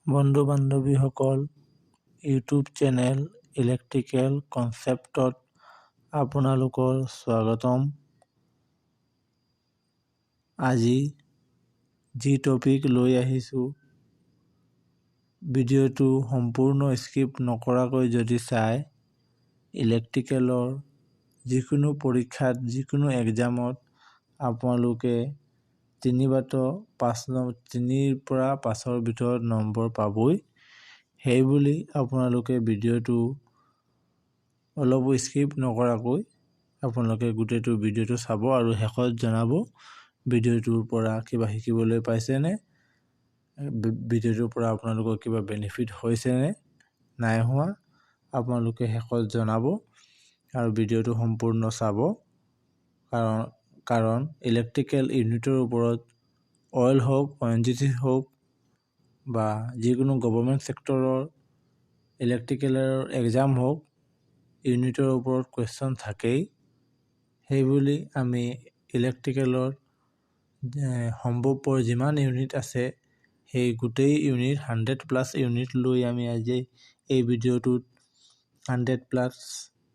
বন্ধু বান্ধৱীসকল YouTube channel electrical কনচেপ্টত আপোনালোকৰ স্বাগতম। আজি যি টপিক লৈ আহিছোঁ ভিডিঅ'টো সম্পূৰ্ণ স্কিপ নকৰাকৈ যদি চাই ইলেক্ট্ৰিকেলৰ যিকোনো পৰীক্ষাত যিকোনো এক্সামত আপোনালোকে 3 বা 3ৰ পৰা 5ৰ ভিতৰত নম্বৰ পাবই। সেইবুলি আপোনালোকে ভিডিঅ'টো অলপ স্কিপ নকৰাকৈ আপোনালোকে গোটেইটো ভিডিঅ'টো চাব আৰু শেষত জনাব ভিডিঅ'টোৰ পৰা কিবা শিকিবলৈ পাইছেনে, ভিডিঅ'টোৰ পৰা আপোনালোকৰ কিবা বেনিফিট হৈছেনে নাই হোৱা আপোনালোকে শেষত জনাব আৰু ভিডিঅ'টো সম্পূৰ্ণ চাব। কাৰণ ইলেক্ট্ৰিকেল ইউনিটৰ ওপৰত অইল হওক ONGC হওক বা যিকোনো গভৰ্ণমেণ্ট ছেক্টৰৰ ইলেক্ট্ৰিকেলৰ এক্সাম হওক ইউনিটৰ ওপৰত কুৱেশ্যন থাকেই। সেইবুলি আমি ইলেক্ট্ৰিকেলৰ সম্ভৱপৰ যিমান ইউনিট আছে সেই গোটেই ইউনিট 100+ ইউনিট লৈ আমি আজি এই ভিডিঅ'টোত 100+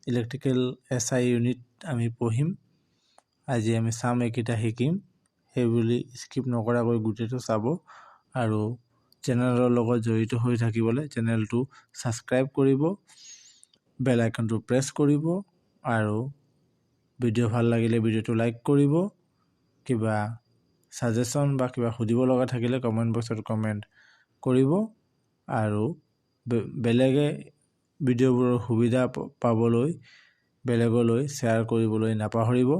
ইলেক্ট্ৰিকেল SI ইউনিট আমি পঢ়িম। আজি আমি চাম এইকেইটা শিকিম। সেইবুলি স্কিপ নকৰাকৈ গোটেইটো চাব আৰু চেনেলৰ লগত জড়িত হৈ থাকিবলৈ চেনেলটো ছাবস্ক্ৰাইব কৰিব, বেল আইকনটো প্ৰেছ কৰিব আৰু ভিডিঅ' ভাল লাগিলে ভিডিঅ'টো লাইক কৰিব। কিবা ছাজেশ্যন বা কিবা সুধিব লগা থাকিলে কমেণ্ট বক্সত কমেণ্ট কৰিব আৰু বেলেগে ভিডিঅ'বোৰৰ সুবিধা পাবলৈ বেলেগলৈ শ্বেয়াৰ কৰিবলৈ নাপাহৰিব।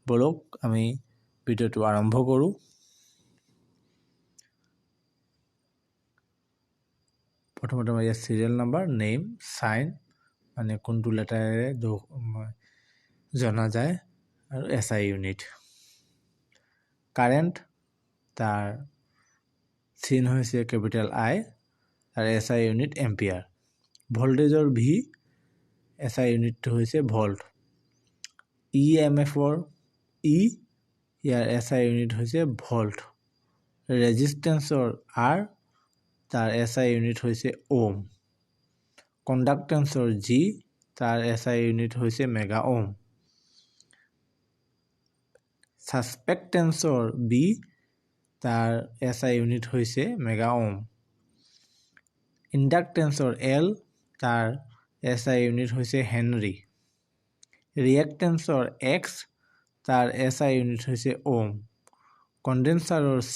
বলক আমি ভিডিঅ'টো আৰম্ভ কৰোঁ। প্ৰথমতে মই ইয়াত চিৰিয়েল নাম্বাৰ, নেম, চাইন মানে কোনটো লেটাৰেৰে জনা যায় আৰু SI ইউনিট। কাৰেণ্ট তাৰ চিন হৈছে কেপিটেল I আৰু SI ইউনিট এম্পিয়াৰ। ভল্টেজৰ V SI ইউনিটটো হৈছে ভল্ট। EMFৰ E ইয়াৰ SI ইউনিট হৈছে ভল্ট। ৰেজিষ্টেন্সৰ R তাৰ SI ইউনিট হৈছে ওম। কণ্ডাক্টেন্সৰ G তাৰ SI ইউনিট হৈছে মেগা ওম। ছাছপেক্টেন্সৰ B তাৰ SI ইউনিট হৈছে মেগা ওম। ইণ্ডাক্টেন্সৰ L তাৰ SI ইউনিট হৈছে হেনৰি। ৰিয়েক্টেন্সৰ X তাৰ SI ইউনিট হৈছে ওম। কণ্ডেনচাৰৰ C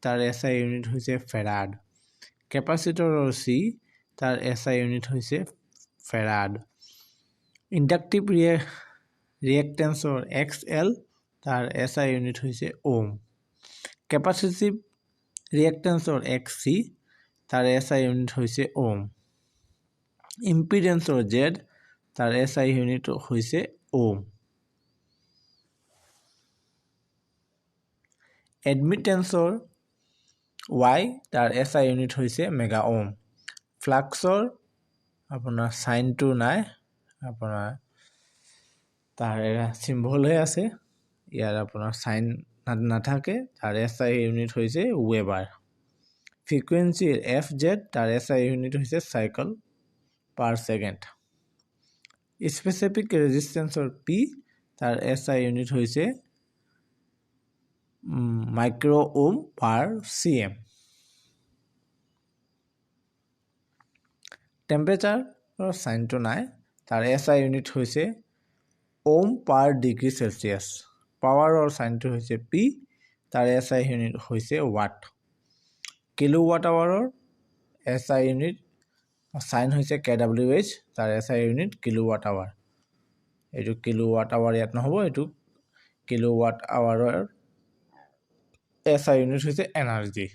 তাৰ SI ইউনিট হৈছে ফেৰাড। কেপাচিটৰৰ C তাৰ SI ইউনিট হৈছে ফেৰাড। ইণ্ডাক্টিভ ৰিয়েক্টেন্সৰ XL তাৰ SI ইউনিট হৈছে ওম। কেপাচিটিভ ৰিয়েক্টেন্সৰ XC তাৰ SI ইউনিট হৈছে ওম। ইম্পিডেন্সৰ Z তাৰ SI ইউনিট হৈছে ওম। এডমিটেন্সৰ Y তাৰ SI ইউনিট হৈছে মেগা ওম। ফ্লাক্সৰ আপোনাৰ চাইনটো নাই, আপোনাৰ তাৰ চিম্বলহে আছে, ইয়াৰ আপোনাৰ চাইন নাথাকে, তাৰ SI ইউনিট হৈছে ৱেবাৰ। ফ্ৰিকুৱেঞ্চিৰ FZ তাৰ SI ইউনিট হৈছে চাইকেল পাৰ ছেকেণ্ড। স্পেচিফিক ৰেজিষ্টেন্সৰ P তাৰ SI ইউনিট হৈছে মাইক্ৰ' ওম পাৰ CM। টেম্পাৰেচাৰৰ চাইনটো নাই, তাৰ SI ইউনিট হৈছে ওম পাৰ ডিগ্ৰী চেলচিয়াছ। পাৱাৰৰ চাইনটো হৈছে P, তাৰ SI ইউনিট হৈছে ৱাট। কিলোৱাট আৱাৰৰ SI ইউনিট চাইন হৈছে KWH, তাৰ SI ইউনিট কিলোৱাট আৱাৰ। এইটো কিলোৱাট আৱাৰ ইয়াত নহ'ব, এইটো কিলোৱাট আৱাৰৰ SI ইউনিট হৈছে এনাৰ্জি।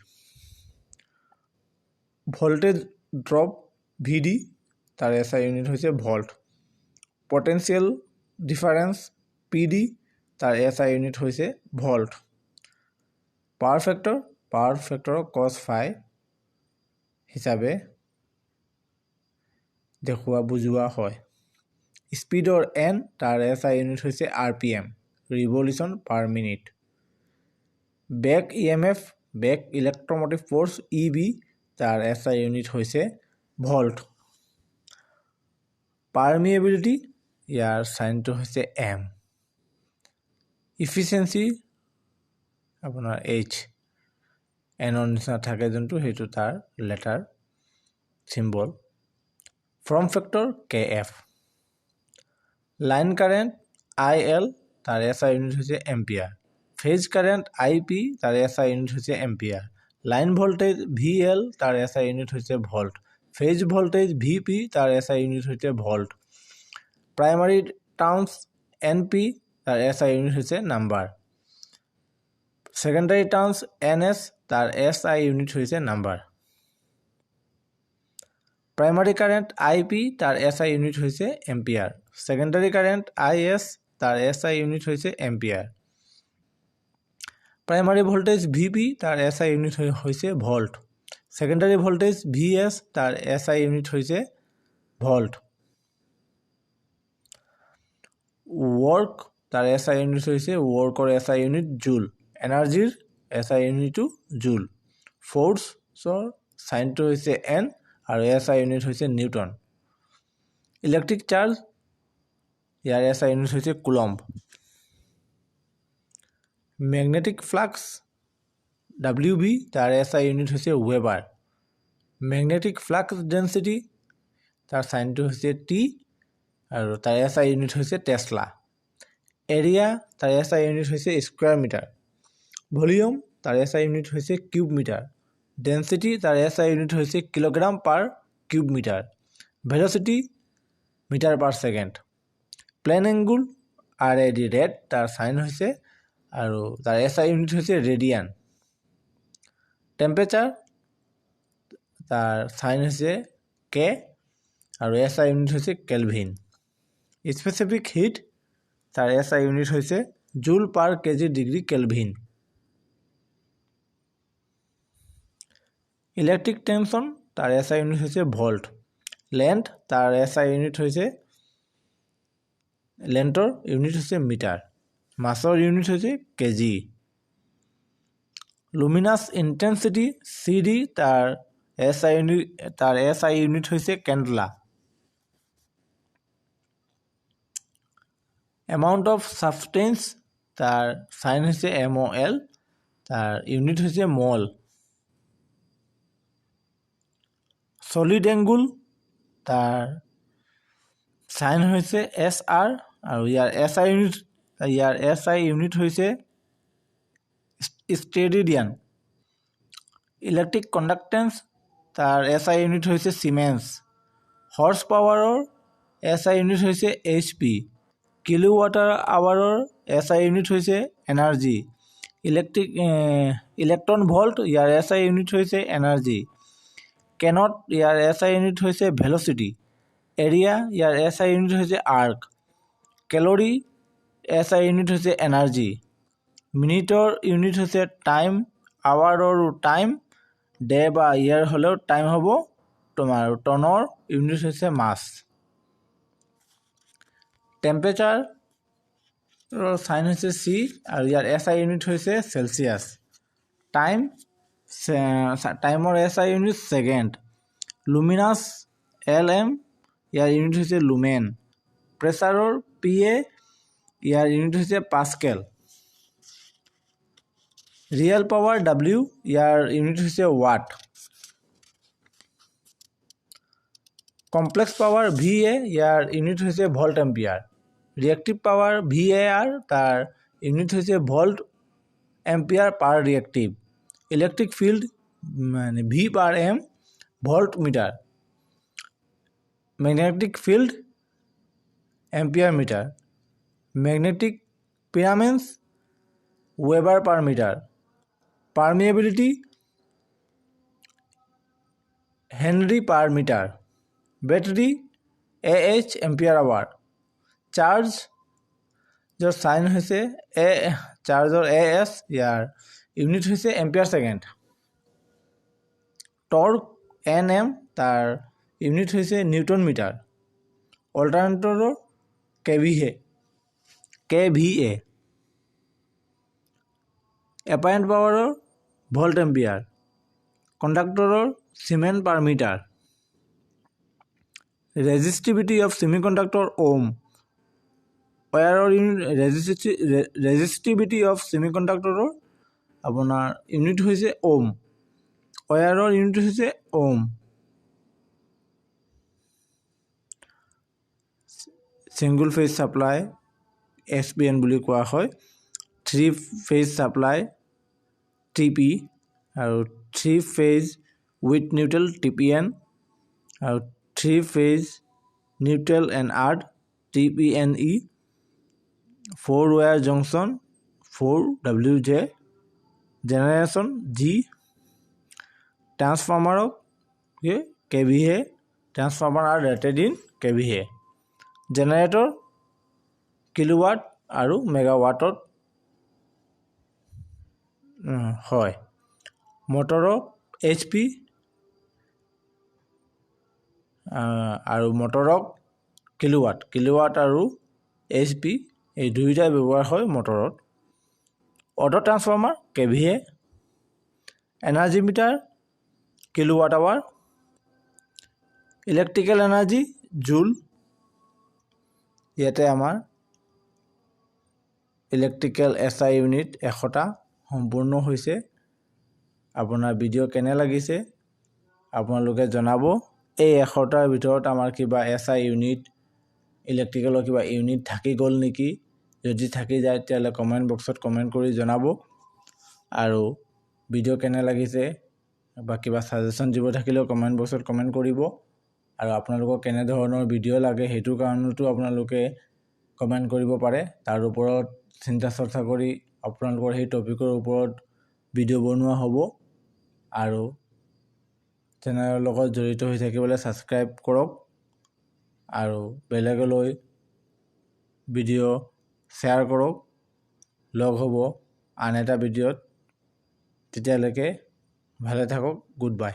ভল্টেজ ড্ৰপ VD তাৰ SI ইউনিট হৈছে ভল্ট। পটেনচিয়েল ডিফাৰেন্স PD তাৰ SI ইউনিট হৈছে volt. Power factor cos phi হিচাপে বুজোৱা হয়। স্পীডৰ N তাৰ SI ইউনিট হৈছে RPM, revolution per minute. Back EMF back electromotive force EB তাৰ SI ইউনিট হৈছে ভল্ট পাৰমিএবিলিটি ইয়াৰ সাইনটো হৈছে M ইফিচিয়েন্সি আপোনাৰ H এনৰ নিচিনা থাকে যোনটো সেইটো তাৰ letter symbol form factor KF line current IL তাৰ SI ইউনিট হৈছে এম্পিয়াৰ ফেজ কাৰেন্ট IP তাৰ SI ইউনিট হৈছে এম্পিয়াৰ লাইন ভোল্টেজ VL তাৰ SI ইউনিট হৈছে ভোল্ট ফেজ ভোল্টেজ VP তাৰ SI ইউনিট হৈছে ভোল্ট প্ৰাইমাৰী টাৰ্মছ NP তাৰ SI unit হৈছে নাম্বাৰ সেকেন্ডাৰী টাৰ্মছ NS তাৰ SI ইউনিট হৈছে নাম্বাৰ প্ৰাইমাৰী কাৰেন্ট IP তাৰ SI ইউনিট হৈছে এম্পিয়াৰ সেকেন্ডাৰী কাৰেন্ট IS তাৰ SI ইউনিট হৈছে এম্পিয়াৰ প্ৰাইমাৰী ভোল্টেজ VP তাৰ SI ইউনিট হৈছে ভোল্ট সেকেন্ডাৰী ভোল্টেজ VS তাৰ SI ইউনিট হৈছে ভোল্ট work তাৰ SI ইউনিট হৈছে workৰ SI ইউনিট জুল এনাৰ্জিৰ SI ইউনিটটো জুল ফোৰ্সৰ সাইনটো হৈছে N আৰু SI ইউনিট হৈছে নিউটন ইলেক্ট্ৰিক চাৰ্জ ইয়াৰ SI ইউনিট হৈছে কুলম্ব ম্যাগনেটিক ফ্লাক্স WB তাৰ SI ইউনিট হৈছে ওয়েবাৰ ম্যাগনেটিক ফ্লাক্স ডেন্সিটি তাৰ সাইনটো হৈছে T আৰু তাৰ SI ইউনিট হৈছে টেসলা এৰিয়া তাৰ SI ইউনিট হৈছে স্কয়াৰ মিটাৰ ভলিউম তাৰ SI ইউনিট হৈছে কিউব মিটাৰ ডেন্সিটি তাৰ SI ইউনিট হৈছে kilogram per cube metre velocity metre per second plane angle RAD rad তাৰ সাইন হৈছে আৰু তাৰ SI ইউনিট হৈছে ৰেডিয়ান টেম্পাৰেচাৰ তাৰ সাইন হৈছে K আৰু SI ইউনিট হৈছে কেলভিন স্পেসিফিক হিট তাৰ SI ইউনিট হৈছে joule per KG degree kelvin electric tension তাৰ SI ইউনিট হৈছে ভোল্ট লেন্থ তাৰ SI ইউনিট হৈছে লেন্থৰ ইউনিট হৈছে মিটাৰ মাছৰ ইউনিট হৈছে কেজি লুমিনাস ইন্টেন্সিটি CD তাৰ SI ইউনিট হৈছে কেন্ডেলা এমাউন্ট অফ সাবস্টেন্স তাৰ সাইন হৈছে MOL তাৰ ইউনিট হৈছে মল সলিড এংগুল তাৰ সাইন হৈছে SR আৰু ইয়াৰ SI ইউনিট হৈছে স্টেডিয়ান ইলেক্ট্ৰিক কন্ডাক্টেন্স তাৰ SI ইউনিট হৈছে সিমেন্স হৰ্স পাৱাৰৰ SI ইউনিট হৈছে HP কিলোৱাট আৱাৰৰ SI ইউনিট হৈছে এনাৰ্জি ইলেক্ট্ৰন ভোল্ট ইয়াৰ SI ইউনিট হৈছে এনাৰ্জি কেনট ইয়াৰ SI ইউনিট হৈছে ভেলোসিটি এৰিয়া ইয়াৰ SI ইউনিট হৈছে আৰ্ক ক্যালোৰি SI ইউনিট হৈছে এনাৰ্জি মিনিটৰ ইউনিট হৈছে টাইম আৱাৰৰ টাইম ডে বা ইয়াৰ হলেও টাইম হ'ব তোমাৰ টনৰ ইউনিট হৈছে মাস টেম্পাৰেচাৰ সাইন হৈছে C আৰু ইয়াৰ SI ইউনিট হৈছে সেলসিয়াস টাইমৰ SI unit second Luminous LM ইয়াৰ ইউনিট হৈছে লুমেন প্ৰেসাৰৰ PA ইয়াৰ ইউনিট হৈছে পাস্কেল রিয়েল পাওয়ার W ইয়ার ইউনিট হৈছে ওয়াট কমপ্লেক্স পাওয়ার VA ইয়ার ইউনিট হৈছে volt ampere reactive power VAR তার ইউনিট হৈছে volt ampere per reactive electric field মানে V per M volt metre magnetic field ampere metre magnetic permeance weber per metre permeability henry per metre battery AH ampere hour charge जो sign হৈছে A charger AS यार unit হৈছে ampere second torque NM तार unit হৈছে newton metre alternator KVA apparent power volt ampere কণ্ডাক্টৰৰ siemens per metre resistivity of semiconductor ohm ৱায়াৰৰ resistivity of ছেমিকণ্ডাক্টৰৰ আপোনাৰ unit হৈছে ওম ৱায়াৰৰ ইউনিট হৈছে ohm single phase supply SPN বুলি কোৱা হয় 3 ফেজ সাপ্লাই TP আৰু 3 ফেজ উইথ নিউট্ৰেল TPN আৰু 3 phase neutral and earth TPNE 4 wire junction 4WJ generation G transformer kVA transformer are rated in kVA generator kilowatt আৰু মেগাৱাটত হয় মটৰৰ HP আৰু মটৰক kilowatt আৰু HP এই দুইটা ব্যৱহাৰ হয় মটৰত auto transformer KVA energy meter kilowatt hour electrical energy joule ইয়াতে আমাৰ ইলেক্ট্ৰিকেল SI ইউনিট 100টা সম্পূৰ্ণ হৈছে আপোনাৰ ভিডিঅ' কেনে লাগিছে আপোনালোকে জনাব এই 100টাৰ ভিতৰত আমাৰ কিবা SI ইউনিট ইলেক্ট্ৰিকেলৰ কিবা ইউনিট থাকি গ'ল নেকি যদি থাকি যায় তেতিয়াহ'লে কমেণ্ট বক্সত কমেণ্ট কৰি জনাব আৰু ভিডিঅ' কেনে লাগিছে বা কিবা সাজেশন দিব থাকিলেও কমেণ্ট বক্সত কমেণ্ট কৰিব আৰু আপোনালোকক কেনে ধৰণৰ ভিডিঅ' লাগে সেইটো কাৰণতো আপোনালোকে কমেণ্ট কৰিব পাৰে তাৰ ওপৰত চিন্তা চৰ্চা কৰি আপোনালোকৰ সেই টপিকৰ ওপৰত ভিডিঅ' বনোৱা হ'ব আৰু চেনেলৰ লগত জড়িত হৈ থাকিবলৈ সাবস্ক্ৰাইব কৰক আৰু বেলেগলৈ ভিডিঅ' শ্বেয়াৰ কৰক লগ হ'ব আন এটা ভিডিঅ'ত তেতিয়ালৈকে ভালে থাকক গুড বাই